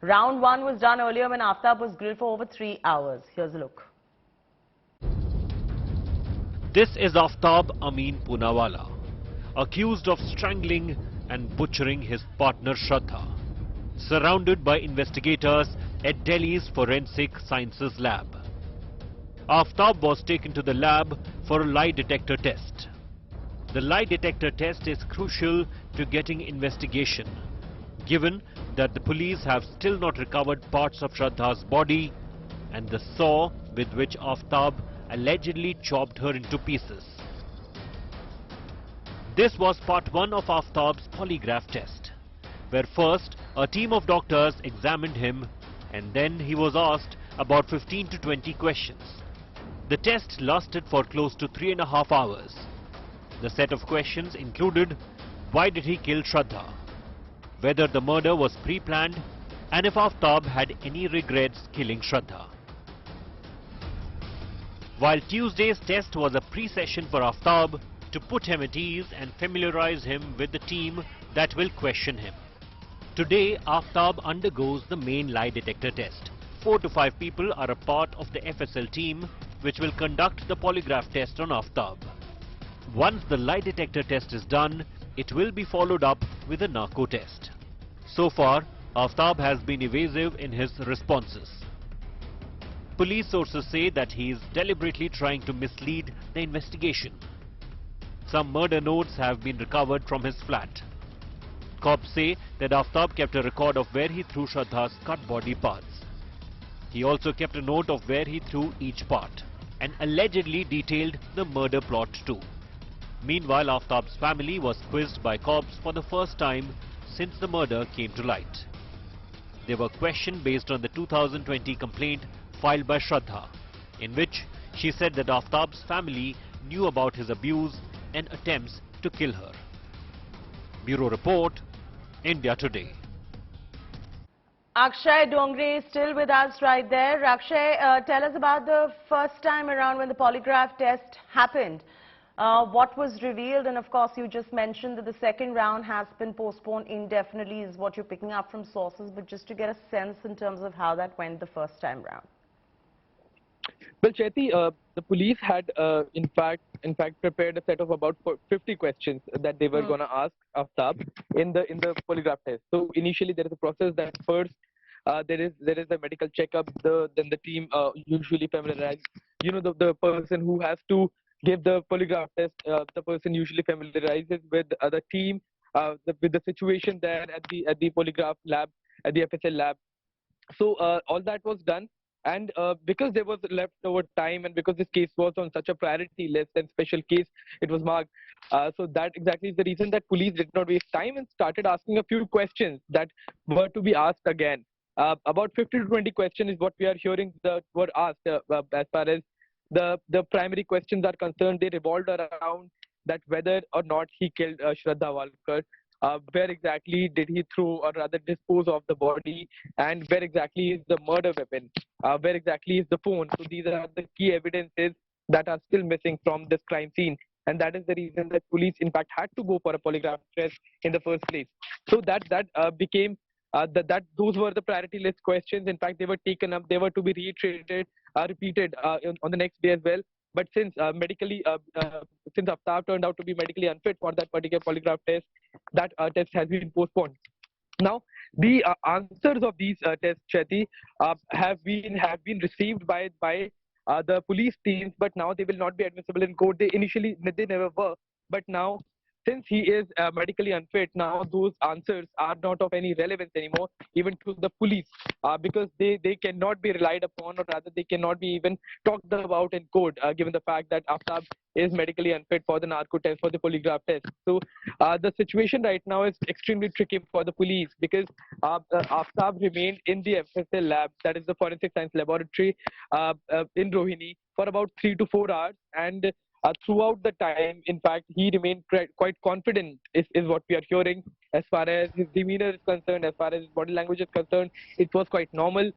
Round 1 was done earlier when Aftab was grilled for over 3 hours. Here's a look. This is Aftab Ameen Poonawala, accused of strangling and butchering his partner Shraddha, surrounded by investigators at Delhi's Forensic Sciences Lab. Aftab was taken to the lab for a lie detector test. The lie detector test is crucial to getting investigation, given that the police have still not recovered parts of Shraddha's body and the saw with which Aftab allegedly chopped her into pieces. This was part 1 of Aftab's polygraph test, where first a team of doctors examined him and then he was asked about 15 to 20 questions. The test lasted for close to 3.5 hours. The set of questions included: why did he kill Shraddha, whether the murder was pre-planned, and if Aftab had any regrets killing Shraddha. While Tuesday's test was a pre-session for Aftab to put him at ease and familiarize him with the team that will question him, today Aftab undergoes the main lie detector test. 4 to 5 people are a part of the FSL team which will conduct the polygraph test on Aftab. Once the lie detector test is done, it will be followed up with a narco test. So far, Aftab has been evasive in his responses. Police sources say that he is deliberately trying to mislead the investigation. Some murder notes have been recovered from his flat. Cops say that Aftab kept a record of where he threw Shraddha's cut body parts. He also kept a note of where he threw each part and allegedly detailed the murder plot too. Meanwhile, Aftab's family was quizzed by cops for the first time since the murder came to light. They were questioned based on the 2020 complaint filed by Shraddha, in which she said that Aftab's family knew about his abuse and attempts to kill her. Bureau Report, India Today. Akshay Dongre is still with us right there. Akshay, tell us about the first time around when the polygraph test happened. What was revealed, and of course you just mentioned that the second round has been postponed indefinitely is what you're picking up from sources, but just to get a sense in terms of how that went the first time round. Well, Chaiti, the police had in fact prepared a set of about 50 questions that they were going to ask Aftab in the polygraph test. So initially there is a process that first there is a medical checkup. Then the team usually familiarize, the person who has to give the polygraph test. The person usually familiarizes with the team, with the situation there at the polygraph lab, at the FSL lab. So all that was done. And because there was leftover time and because this case was on such a priority list and special case, it was marked. So that exactly is the reason that police did not waste time and started asking a few questions that were to be asked again. About 50 to 20 questions is what we are hearing that were asked. As far as the primary questions are concerned, they revolved around that whether or not he killed Shraddha Walkar. Where exactly did he throw or rather dispose of the body, and where exactly is the murder weapon, where exactly is the phone. So these are the key evidences that are still missing from this crime scene, and that is the reason that police in fact had to go for a polygraph test in the first place. So that became that those were the priority list questions. In fact, they were taken up, they were to be repeated on the next day as well. But since since Aftab turned out to be medically unfit for that particular polygraph test, that test has been postponed. Now, the answers of these tests, Chaiti, have been received by the police teams, but now they will not be admissible in court. They never were, but now, since he is medically unfit, now those answers are not of any relevance anymore, even to the police, because they cannot be relied upon, or rather they cannot be even talked about in court, given the fact that Aftab is medically unfit for the narco test, for the polygraph test. So the situation right now is extremely tricky for the police, because Aftab remained in the FSL lab, that is the Forensic Science Laboratory in Rohini, for about 3 to 4 hours, and throughout the time, in fact, he remained quite confident, is what we are hearing. As far as his demeanor is concerned, as far as his body language is concerned, it was quite normal.